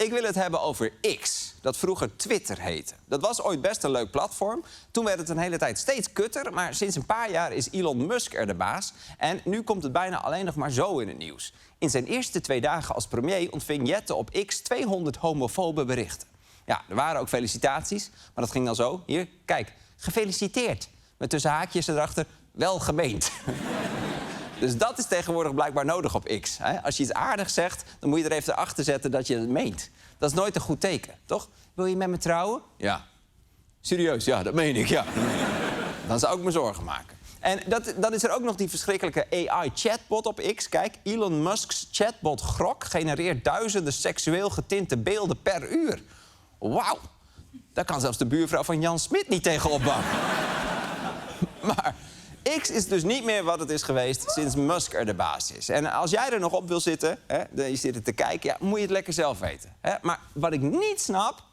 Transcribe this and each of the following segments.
Ik wil het hebben over X, dat vroeger Twitter heette. Dat was ooit best een leuk platform. Toen werd het een hele tijd steeds kutter, maar sinds een paar jaar is Elon Musk er de baas. En nu komt het bijna alleen nog maar zo in het nieuws. In zijn eerste 2 dagen als premier ontving Jette op X 200 homofobe berichten. Ja, er waren ook felicitaties, maar dat ging dan zo. Hier, kijk, gefeliciteerd. Met tussen haakjes erachter, wel gemeend. Dus dat is tegenwoordig blijkbaar nodig op X. Hè? Als je iets aardigs zegt, dan moet je er even achter zetten dat je het meent. Dat is nooit een goed teken, toch? Wil je met me trouwen? Ja. Serieus? Ja, dat meen ik, ja. Dan zou ik me zorgen maken. En dan is er ook nog die verschrikkelijke AI-chatbot op X. Kijk, Elon Musk's chatbot Grok genereert duizenden seksueel getinte beelden per uur. Wauw. Daar kan zelfs de buurvrouw van Jan Smit niet tegen opbouwen. Maar X is dus niet meer wat het is geweest sinds Musk er de baas is. En als jij er nog op wil zitten, hè, je zit er te kijken, ja, moet je het lekker zelf weten. Hè? Maar wat ik niet snap,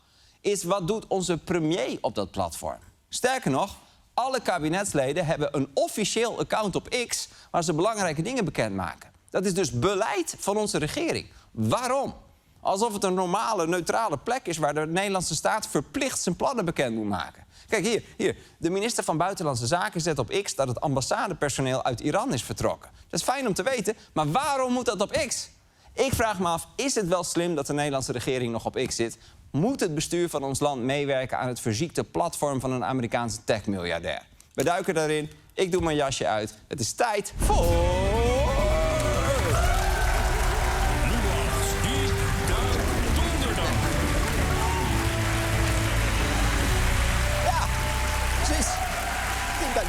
is wat doet onze premier op dat platform? Sterker nog, alle kabinetsleden hebben een officieel account op X waar ze belangrijke dingen bekendmaken. Dat is dus beleid van onze regering. Waarom? Alsof het een normale, neutrale plek is waar de Nederlandse staat verplicht zijn plannen bekend moet maken. Kijk, hier. De minister van Buitenlandse Zaken zet op X dat het ambassadepersoneel uit Iran is vertrokken. Dat is fijn om te weten, maar waarom moet dat op X? Ik vraag me af, is het wel slim dat de Nederlandse regering nog op X zit? Moet het bestuur van ons land meewerken aan het verziekte platform van een Amerikaanse techmiljardair? We duiken daarin, ik doe mijn jasje uit. Het is tijd voor...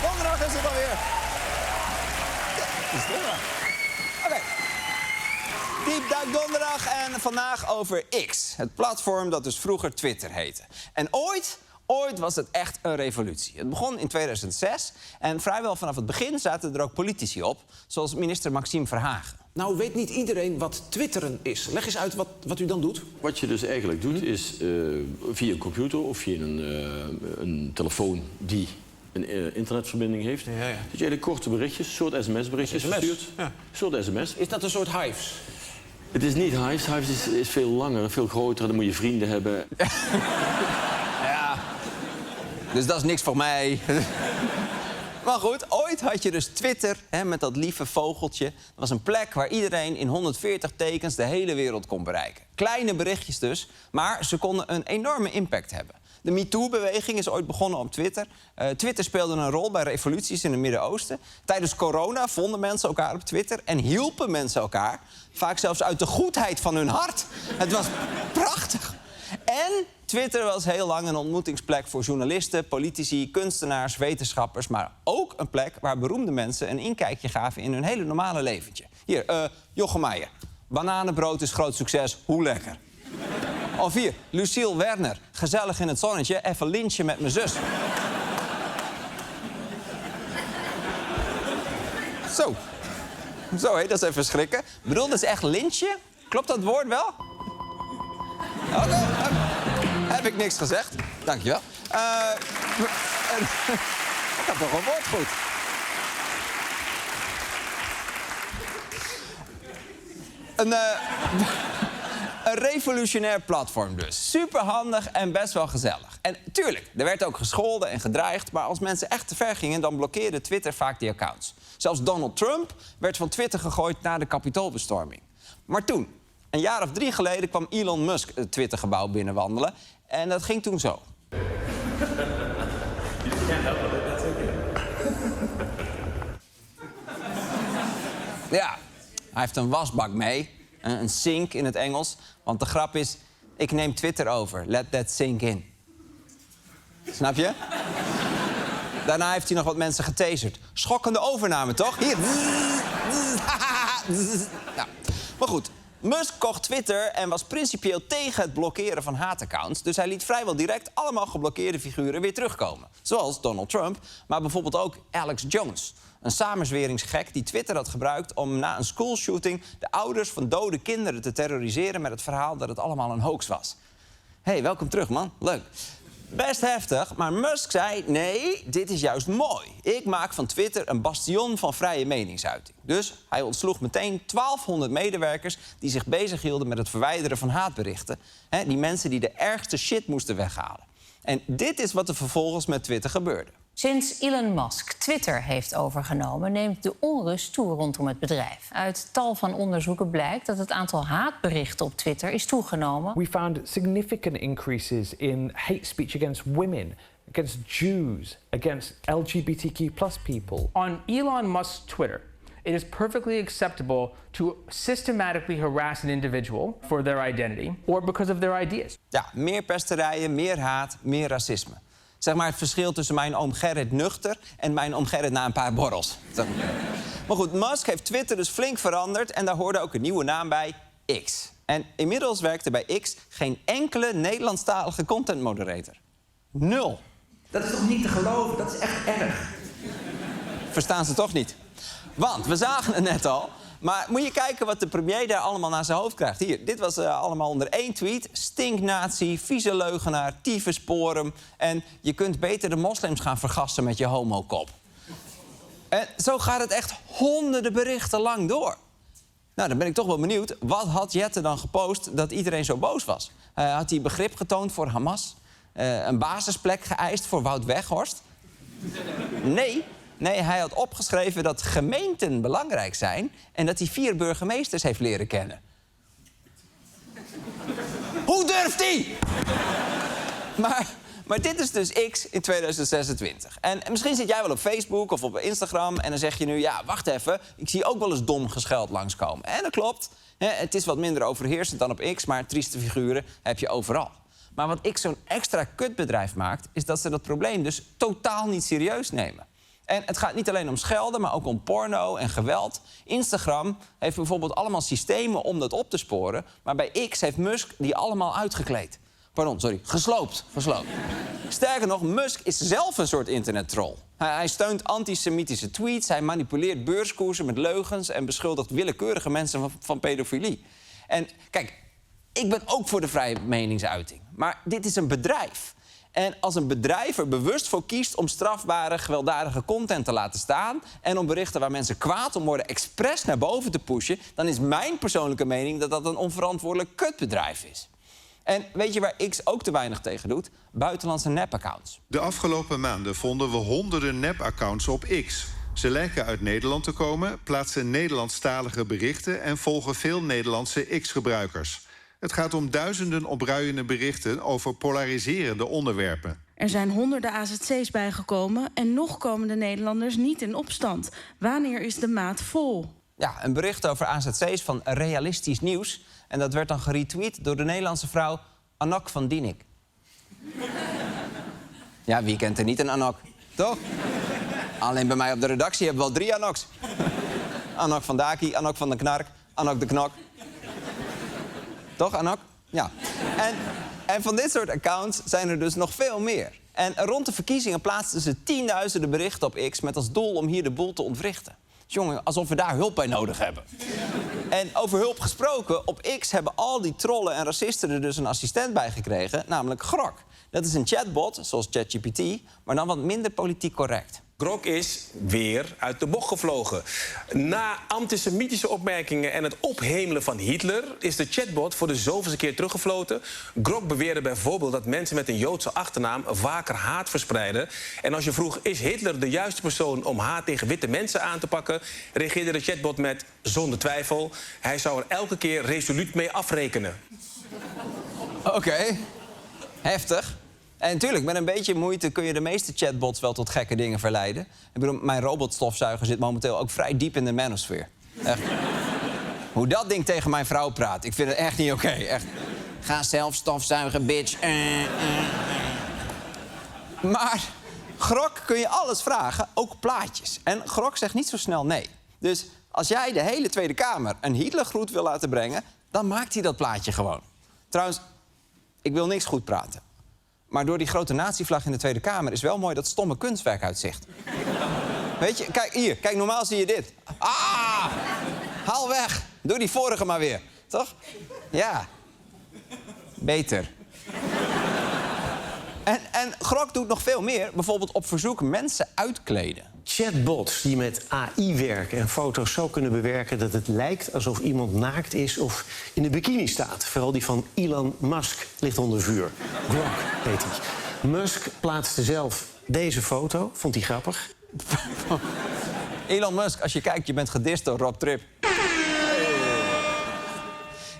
Donderdag is het alweer. Oké. Diep Duik Donderdag en vandaag over X. Het platform dat dus vroeger Twitter heette. En ooit was het echt een revolutie. Het begon in 2006 en vrijwel vanaf het begin zaten er ook politici op. Zoals minister Maxime Verhagen. Nou, weet niet iedereen wat twitteren is. Leg eens uit wat u dan doet. Wat je dus eigenlijk doet is via een computer of via een telefoon die een internetverbinding heeft. Ja. Dat je hele korte berichtjes, soort sms-berichtjes verstuurt. Ja. Soort sms. Is dat een soort Hives? Het is niet Hives. Hives is veel langer, veel groter. Dan moet je vrienden hebben. Ja. Dus dat is niks voor mij. Maar goed, ooit had je dus Twitter, hè, met dat lieve vogeltje. Dat was een plek waar iedereen in 140 tekens de hele wereld kon bereiken. Kleine berichtjes dus, maar ze konden een enorme impact hebben. De MeToo-beweging is ooit begonnen op Twitter. Twitter speelde een rol bij revoluties in het Midden-Oosten. Tijdens corona vonden mensen elkaar op Twitter en hielpen mensen elkaar. Vaak zelfs uit de goedheid van hun hart. Het was prachtig. En Twitter was heel lang een ontmoetingsplek voor journalisten, politici, kunstenaars, wetenschappers. Maar ook een plek waar beroemde mensen een inkijkje gaven in hun hele normale leventje. Hier, Jochem Meijer. Bananenbrood is groot succes, hoe lekker. Of hier, Luciel Werner. Gezellig in het zonnetje, even lynchen met mijn zus. Zo, hé, dat is even schrikken. Ik bedoel, dat is echt lynchen? Klopt dat woord wel? Oké, heb ik niks gezegd. Dankjewel. Ik had toch een woord goed. Een revolutionair platform dus. Superhandig en best wel gezellig. En tuurlijk, er werd ook gescholden en gedreigd, maar als mensen echt te ver gingen, dan blokkeerde Twitter vaak die accounts. Zelfs Donald Trump werd van Twitter gegooid na de Capitoolbestorming. Maar toen, een jaar of 3 geleden, kwam Elon Musk het Twittergebouw binnenwandelen. En dat ging toen zo. Ja, hij heeft een wasbak mee. Een sink in het Engels. Want de grap is, ik neem Twitter over. Let that sink in. Snap je? Daarna heeft hij nog wat mensen getaserd. Schokkende overname, toch? Hier. Nou, maar goed. Musk kocht Twitter en was principieel tegen het blokkeren van haataccounts. Dus hij liet vrijwel direct allemaal geblokkeerde figuren weer terugkomen. Zoals Donald Trump, maar bijvoorbeeld ook Alex Jones. Een samenzweringsgek die Twitter had gebruikt om na een schoolshooting de ouders van dode kinderen te terroriseren met het verhaal dat het allemaal een hoax was. Hey, welkom terug, man. Leuk. Best heftig, maar Musk zei... nee, dit is juist mooi. Ik maak van Twitter een bastion van vrije meningsuiting. Dus hij ontsloeg meteen 1200 medewerkers... die zich bezighielden met het verwijderen van haatberichten. Die mensen die de ergste shit moesten weghalen. En dit is wat er vervolgens met Twitter gebeurde. Sinds Elon Musk Twitter heeft overgenomen... neemt de onrust toe rondom het bedrijf. Uit tal van onderzoeken blijkt dat het aantal haatberichten op Twitter is toegenomen. We found significant increases in hate speech against women, against Jews, against LGBTQ+ people. On Elon Musk's Twitter, it is perfectly acceptable to systematically harass an individual for their identity or because of their ideas. Ja, meer pesterijen, meer haat, meer racisme. Zeg maar het verschil tussen mijn oom Gerrit nuchter en mijn oom Gerrit na een paar borrels. Maar goed, Musk heeft Twitter dus flink veranderd en daar hoorde ook een nieuwe naam bij, X. En inmiddels werkt er bij X geen enkele Nederlandstalige content moderator. 0. Dat is toch niet te geloven? Dat is echt erg. Verstaan ze toch niet? Want, we zagen het net al, maar moet je kijken wat de premier daar allemaal naar zijn hoofd krijgt. Hier, dit was allemaal onder 1 tweet. Stinknazi, vieze leugenaar, tyfusporum. En je kunt beter de moslims gaan vergassen met je homokop. En zo gaat het echt honderden berichten lang door. Nou, dan ben ik toch wel benieuwd. Wat had Jette dan gepost dat iedereen zo boos was? Had hij begrip getoond voor Hamas? Een basisplek geëist voor Wout Weghorst? Nee, hij had opgeschreven dat gemeenten belangrijk zijn... en dat hij 4 burgemeesters heeft leren kennen. Hoe durft hij? Maar dit is dus X in 2026. En misschien zit jij wel op Facebook of op Instagram... en dan zeg je nu, ja, wacht even, ik zie ook wel eens dom gescheld langskomen. En dat klopt, het is wat minder overheersend dan op X... maar trieste figuren heb je overal. Maar wat X zo'n extra kutbedrijf maakt... is dat ze dat probleem dus totaal niet serieus nemen. En het gaat niet alleen om schelden, maar ook om porno en geweld. Instagram heeft bijvoorbeeld allemaal systemen om dat op te sporen... maar bij X heeft Musk die allemaal uitgekleed. Gesloopt. Sterker nog, Musk is zelf een soort internettroll. Hij steunt antisemitische tweets, hij manipuleert beurskoersen met leugens... en beschuldigt willekeurige mensen van pedofilie. En kijk, ik ben ook voor de vrije meningsuiting. Maar dit is een bedrijf. En als een bedrijf er bewust voor kiest om strafbare, gewelddadige content te laten staan... en om berichten waar mensen kwaad om worden expres naar boven te pushen... dan is mijn persoonlijke mening dat dat een onverantwoordelijk kutbedrijf is. En weet je waar X ook te weinig tegen doet? Buitenlandse nepaccounts. De afgelopen maanden vonden we honderden nepaccounts op X. Ze lijken uit Nederland te komen, plaatsen Nederlandstalige berichten... en volgen veel Nederlandse X-gebruikers. Het gaat om duizenden opruiende berichten over polariserende onderwerpen. Er zijn honderden AZC's bijgekomen en nog komen de Nederlanders niet in opstand. Wanneer is de maat vol? Ja, een bericht over AZC's van Realistisch Nieuws. En dat werd dan geretweet door de Nederlandse vrouw Anok van Dienik. Ja, wie kent er niet een Anok, toch? Alleen bij mij op de redactie hebben we al 3 Anoks. Anok van Daki, Anok van de Knark, Anok de Knok. Toch, Anok? Ja. En van dit soort accounts zijn er dus nog veel meer. En rond de verkiezingen plaatsten ze tienduizenden berichten op X... met als doel om hier de boel te ontwrichten. Jongen, alsof we daar hulp bij nodig hebben. En over hulp gesproken, op X hebben al die trollen en racisten er dus een assistent bij gekregen, namelijk Grok. Dat is een chatbot, zoals ChatGPT, maar dan wat minder politiek correct. Grok is weer uit de bocht gevlogen. Na antisemitische opmerkingen en het ophemelen van Hitler... is de chatbot voor de zoveelste keer teruggefloten. Grok beweerde bijvoorbeeld dat mensen met een Joodse achternaam... vaker haat verspreiden. En als je vroeg, is Hitler de juiste persoon om haat tegen witte mensen aan te pakken... reageerde de chatbot met, zonder twijfel... hij zou er elke keer resoluut mee afrekenen. Oké, heftig. En natuurlijk, met een beetje moeite kun je de meeste chatbots wel tot gekke dingen verleiden. Ik bedoel, mijn robotstofzuiger zit momenteel ook vrij diep in de manosfeer. Echt. Hoe dat ding tegen mijn vrouw praat, ik vind het echt niet oké. Echt. Ga zelf stofzuigen, bitch. Maar Grok kun je alles vragen, ook plaatjes. En Grok zegt niet zo snel nee. Dus als jij de hele Tweede Kamer een Hitlergroet wil laten brengen... dan maakt hij dat plaatje gewoon. Trouwens, ik wil niks goed praten. Maar door die grote nazi-vlag in de Tweede Kamer... is wel mooi dat stomme kunstwerk uit zicht. Weet je, kijk hier. Kijk, normaal zie je dit. Ah! Haal weg. Doe die vorige maar weer. Toch? Ja. Beter. En En Grok doet nog veel meer. Bijvoorbeeld op verzoek mensen uitkleden. Chatbots die met AI werken en foto's zo kunnen bewerken dat het lijkt alsof iemand naakt is of in een bikini staat. Vooral die van Elon Musk ligt onder vuur. Grok heet hij. Musk plaatste zelf deze foto, vond hij grappig. Elon Musk, als je kijkt, je bent gedist door Rob Trip.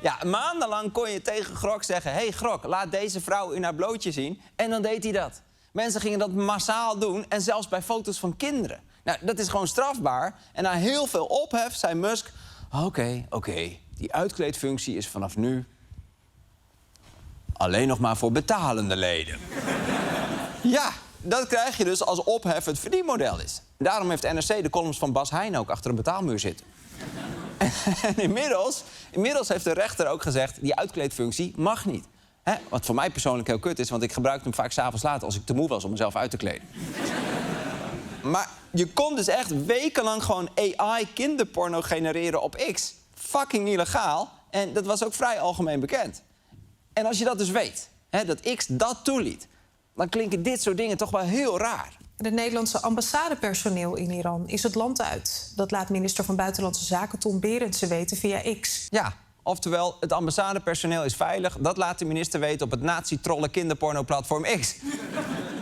Ja, maandenlang kon je tegen Grok zeggen... hey Grok, laat deze vrouw in haar blootje zien. En dan deed hij dat. Mensen gingen dat massaal doen en zelfs bij foto's van kinderen. Nou, dat is gewoon strafbaar. En na heel veel ophef zei Musk... Oké, die uitkleedfunctie is vanaf nu... alleen nog maar voor betalende leden. Ja, dat krijg je dus als ophef het verdienmodel is. Daarom heeft NRC de columns van Bas Heijn ook achter een betaalmuur zitten. En inmiddels heeft de rechter ook gezegd... die uitkleedfunctie mag niet. Wat voor mij persoonlijk heel kut is... want ik gebruikte hem vaak 's avonds laat als ik te moe was om mezelf uit te kleden. Maar je kon dus echt wekenlang gewoon AI-kinderporno genereren op X. Fucking illegaal. En dat was ook vrij algemeen bekend. En als je dat dus weet, dat X dat toeliet... dan klinken dit soort dingen toch wel heel raar. Het Nederlandse ambassadepersoneel in Iran is het land uit. Dat laat minister van Buitenlandse Zaken Tom Berendsen weten via X. Ja, oftewel, het ambassadepersoneel is veilig. Dat laat de minister weten op het nazi-trollen kinderporno-platform X.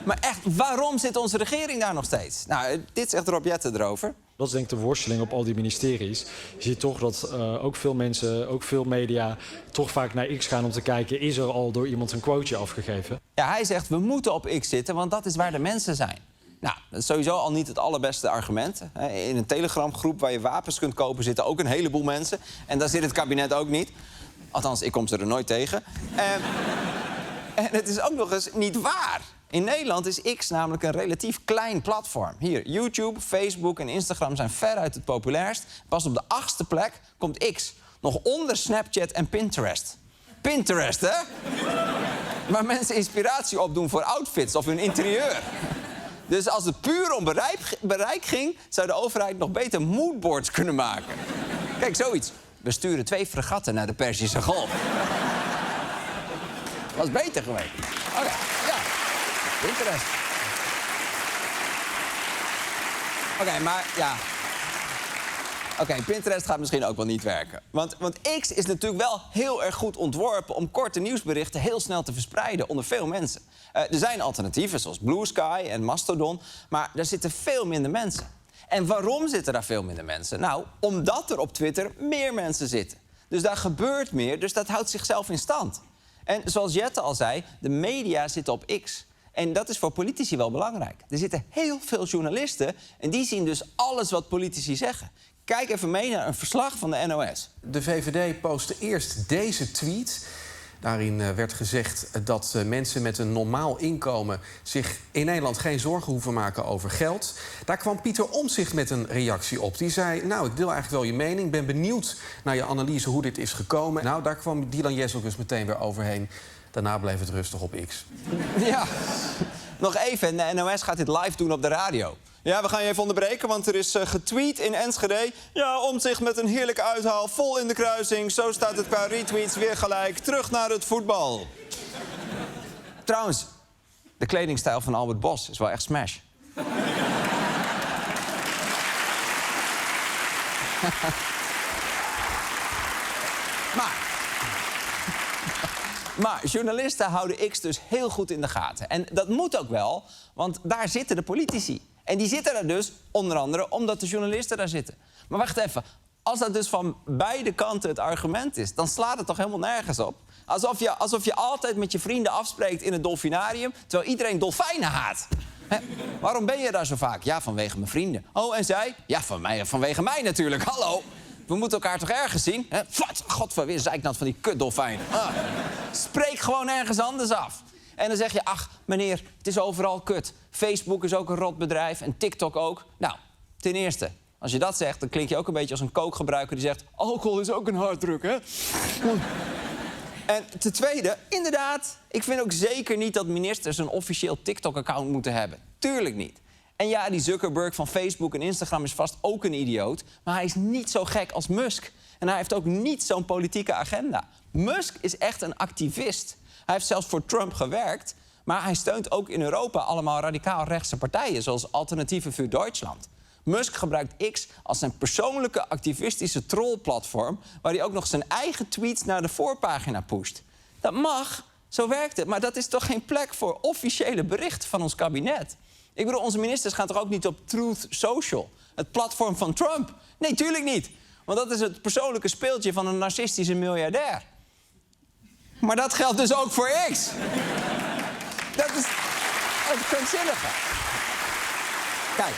Maar echt, waarom zit onze regering daar nog steeds? Nou, dit zegt Rob Jetten erover. Dat is denk ik de worsteling op al die ministeries. Je ziet toch dat ook veel mensen, ook veel media... toch vaak naar X gaan om te kijken... is er al door iemand een quoteje afgegeven? Ja, hij zegt, we moeten op X zitten, want dat is waar de mensen zijn. Nou, dat is sowieso al niet het allerbeste argument. In een Telegram-groep waar je wapens kunt kopen... zitten ook een heleboel mensen. En daar zit het kabinet ook niet. Althans, ik kom ze er nooit tegen. En het is ook nog eens niet waar. In Nederland is X namelijk een relatief klein platform. Hier, YouTube, Facebook en Instagram zijn veruit het populairst. Pas op de 8e plek komt X. Nog onder Snapchat en Pinterest. Pinterest, hè? Waar mensen inspiratie opdoen voor outfits of hun interieur. Dus als het puur om bereik ging... zou de overheid nog beter moodboards kunnen maken. Kijk, zoiets. We sturen 2 fregatten naar de Perzische Golf. Was beter geweest. Oké, ja. Pinterest. Oké, maar ja... Oké, Pinterest gaat misschien ook wel niet werken. Want X is natuurlijk wel heel erg goed ontworpen... om korte nieuwsberichten heel snel te verspreiden onder veel mensen. Er zijn alternatieven, zoals Blue Sky en Mastodon... maar daar zitten veel minder mensen. En waarom zitten daar veel minder mensen? Nou, omdat er op Twitter meer mensen zitten. Dus daar gebeurt meer, dus dat houdt zichzelf in stand. En zoals Jette al zei, de media zitten op X... En dat is voor politici wel belangrijk. Er zitten heel veel journalisten en die zien dus alles wat politici zeggen. Kijk even mee naar een verslag van de NOS. De VVD postte eerst deze tweet. Daarin werd gezegd dat mensen met een normaal inkomen... zich in Nederland geen zorgen hoeven maken over geld. Daar kwam Pieter Omtzigt met een reactie op. Die zei, nou, ik deel eigenlijk wel je mening. Ben benieuwd naar je analyse hoe dit is gekomen. Nou, daar kwam Dylan Jezelkus meteen weer overheen. Daarna bleef het rustig op X. Ja, nog even. De NOS gaat dit live doen op de radio. Ja, we gaan je even onderbreken, want er is getweet in Enschede. Ja, Omtzigt met een heerlijke uithaal, vol in de kruising. Zo staat het qua retweets weer gelijk. Terug naar het voetbal. Trouwens, de kledingstijl van Albert Bos is wel echt smash. Maar journalisten houden X dus heel goed in de gaten. En dat moet ook wel, want daar zitten de politici. En die zitten daar dus onder andere omdat de journalisten daar zitten. Maar wacht even, als dat dus van beide kanten het argument is... dan slaat het toch helemaal nergens op? Alsof je altijd met je vrienden afspreekt in het dolfinarium... terwijl iedereen dolfijnen haat. Waarom ben je daar zo vaak? Ja, vanwege mijn vrienden. Oh, en zij? Ja, vanwege mij natuurlijk. Hallo. We moeten elkaar toch ergens zien? Wat? Godverweer, zeiknat van die kutdolfijnen. Spreek gewoon ergens anders af. En dan zeg je, ach, meneer, het is overal kut. Facebook is ook een rotbedrijf en TikTok ook. Nou, ten eerste, als je dat zegt, dan klink je ook een beetje als een kookgebruiker... die zegt, alcohol is ook een harddruk, hè? En ten tweede, inderdaad, ik vind ook zeker niet... dat ministers een officieel TikTok-account moeten hebben. Tuurlijk niet. En ja, die Zuckerberg van Facebook en Instagram is vast ook een idioot... maar hij is niet zo gek als Musk. En hij heeft ook niet zo'n politieke agenda. Musk is echt een activist. Hij heeft zelfs voor Trump gewerkt... Maar hij steunt ook in Europa allemaal radicaal rechtse partijen... zoals Alternatieven voor Duitsland. Musk gebruikt X als zijn persoonlijke activistische trollplatform... waar hij ook nog zijn eigen tweets naar de voorpagina pusht. Dat mag, zo werkt het, maar dat is toch geen plek voor officiële berichten van ons kabinet? Ik bedoel, onze ministers gaan toch ook niet op Truth Social, het platform van Trump? Nee, tuurlijk niet. Want dat is het persoonlijke speeltje van een narcistische miljardair. Maar dat geldt dus ook voor X. Dat is het krankzinnige. Kijk.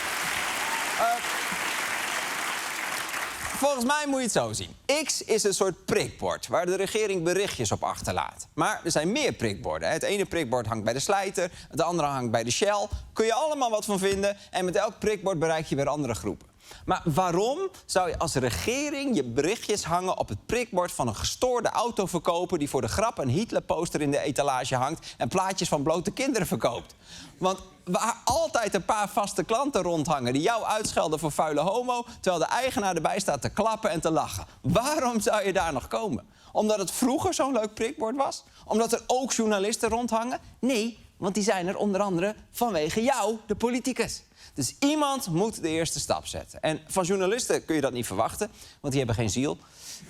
Volgens mij moet je het zo zien. X is een soort prikbord waar de regering berichtjes op achterlaat. Maar er zijn meer prikborden. Het ene prikbord hangt bij de slijter, het andere hangt bij de Shell. Kun je allemaal wat van vinden en met elk prikbord bereik je weer andere groepen. Maar waarom zou je als regering je berichtjes hangen op het prikbord van een gestoorde autoverkoper die voor de grap een Hitlerposter in de etalage hangt en plaatjes van blote kinderen verkoopt? Want waar altijd een paar vaste klanten rondhangen die jou uitschelden voor vuile homo, terwijl de eigenaar erbij staat te klappen en te lachen. Waarom zou je daar nog komen? Omdat het vroeger zo'n leuk prikbord was? Omdat er ook journalisten rondhangen? Nee, want die zijn er onder andere vanwege jou, de politicus. Dus iemand moet de eerste stap zetten. En van journalisten kun je dat niet verwachten, want die hebben geen ziel.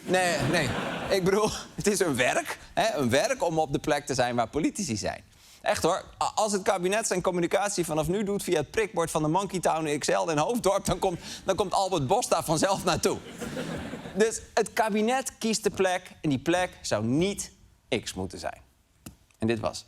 Nee. Ik bedoel, het is een werk. Een werk om op de plek te zijn waar politici zijn. Echt hoor, als het kabinet zijn communicatie vanaf nu doet via het prikbord van de Monkey Town XL in Hoofddorp, dan komt Albert Bos daar vanzelf naartoe. Dus het kabinet kiest de plek en die plek zou niet X moeten zijn. En dit was